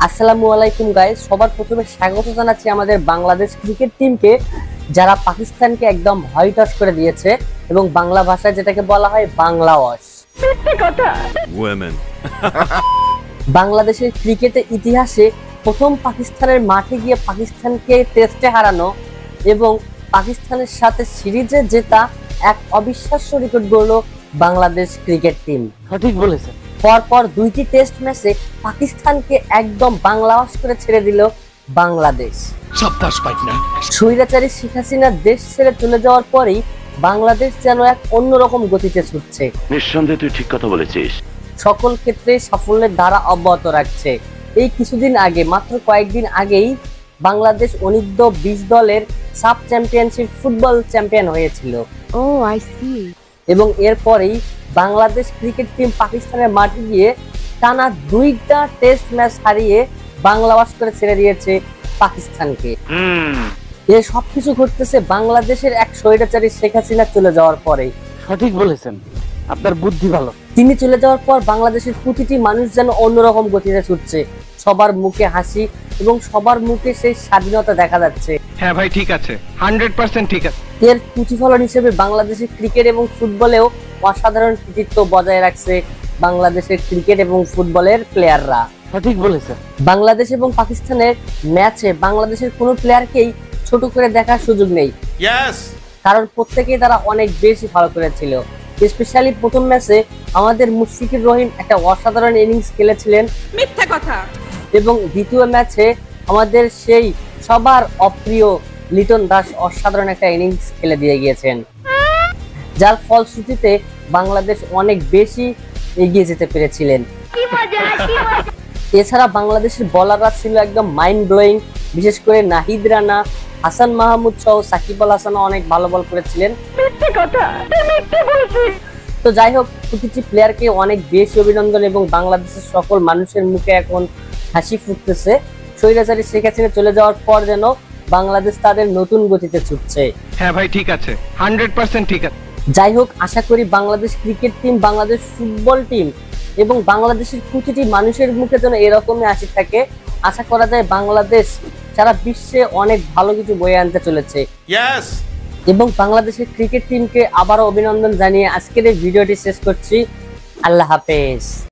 আসসালামু আলাইকুম গাইস, সবার প্রথমে স্বাগত জানাচ্ছি আমাদের বাংলাদেশ ক্রিকেট টিমকে, যারা পাকিস্তানকে একদম হোয়াইট ওয়াশ করে দিয়েছে এবং বাংলা ভাষায় যেটাকে বলা হয় বাংলা ওয়াশ। বাংলাদেশের ক্রিকেটের ইতিহাসে প্রথম পাকিস্তানের মাঠে গিয়ে পাকিস্তানকে টেস্টে হারানো এবং পাকিস্তানের সাথে সিরিজে জেতা এক অবিশ্বাস্য রেকর্ড গড়ল বাংলাদেশ ক্রিকেট টিম। সঠিক বলেছেন। পরপর দুইটি টেস্ট ম্যাচে পাকিস্তানকে একদম বাংলা ওয়াশ করে ছেড়ে দিল বাংলাদেশ। স্বৈরাচারী শেখ হাসিনা দেশ ছেড়ে চলে যাওয়ার পরেই বাংলাদেশ যেন এক অন্যরকম গতিতে ছুটছে। নিঃসন্দেহে তুই ঠিক কথা বলেছিস। সকল ক্ষেত্রে সাফল্যের ধারা অব্যাহত রাখছে। এই কিছুদিন আগে, মাত্র কয়েকদিন আগেই বাংলাদেশ অনূর্ধ্ব 20 দলের সাব চ্যাম্পিয়নশিপ ফুটবল চ্যাম্পিয়ন হয়েছিল। আই সি। এবং এরপরেই বাংলাদেশ ক্রিকেট টিম পাকিস্তানের মাঠে গিয়ে টানা 2টা টেস্ট ম্যাচ হারিয়ে বাংলা ওয়াশ করে ছেড়ে দিয়েছে পাকিস্তানকে। এ সবকিছু ঘটতেছে বাংলাদেশের এক স্বৈরাচারী শেখ হাসিনা চলে যাওয়ার পরে। সঠিক বলেছেন, আপনার বুদ্ধি ভালো। তিনি চলে যাওয়ার পর বাংলাদেশের প্রতিটি মানুষ যেন অন্যরকম গতিতে ছুটছে। সবার মুখে হাসি এবং সবার মুখে সেই স্বাধীনতা দেখা যাচ্ছে। হ্যাঁ ভাই, ঠিক আছে, 100% ঠিক আছে। এর প্রতিফলন হিসেবে বাংলাদেশের ক্রিকেট এবং ফুটবলেও অসাধারণ কৃতিত্ব বজায় রাখছে বাংলাদেশের ক্রিকেট এবং ফুটবলের প্লেয়াররা। সঠিক বলেছেন। বাংলাদেশ এবং পাকিস্তানের ম্যাচে বাংলাদেশের কোনো প্লেয়ারকেই ছোট করে দেখার সুযোগ নেই, কারণ প্রত্যেকেই তারা অনেক বেশি ভালো করেছিল। স্পেশালি প্রথম ম্যাচে আমাদের মুশফিকুর রহিম একটা অসাধারণ ইনিংস খেলেছিলেন, মিথ্যা কথা। এবং দ্বিতীয় ম্যাচে আমাদের সেই সবার অপ্রিয় লিটন দাস অসাধারণ একটা ইনিংস খেলে দিয়ে গিয়েছেন, যার ফলশ্রুতিতে বাংলাদেশ অনেক বেশি এগিয়ে যেতে পেরেছিলেন। এছাড়া বাংলাদেশের বলাররা ছিল একদম মাইন্ড ব্লোয়িং, বিশেষ করে নাহিদ রানা, হাসান মাহমুদ সহ সাকিব আল হাসান অনেক ভালো বল করেছিলেন। তো যাই হোক, প্রতিটি প্লেয়ারকে অনেক বেশি অভিনন্দন এবং বাংলাদেশের সকল মানুষের মুখে এখন হাসি ফুটতেছে। স্বৈরাচারী শেখ হাসিনা চলে যাওয়ার পর যেন বাংলাদেশ তাদের নতুন গতিতে ছুটছে। হ্যাঁ ভাই, ঠিক আছে, 100% ঠিক আছে। যাই হোক, আশা করি Bangladesh cricket team, Bangladesh football team এবং বাংলাদেশের প্রতিটি মানুষের মুখে যেন এরকমই হাসি থাকে। আশা করা যায় বাংলাদেশ সারা বিশ্বে অনেক ভালো কিছু বয়ে আনতে চলেছে। এবং বাংলাদেশের ক্রিকেট টিমকে আবারও অভিনন্দন জানিয়ে আজকের এই ভিডিওটি শেষ করছি। আল্লাহ হাফেজ।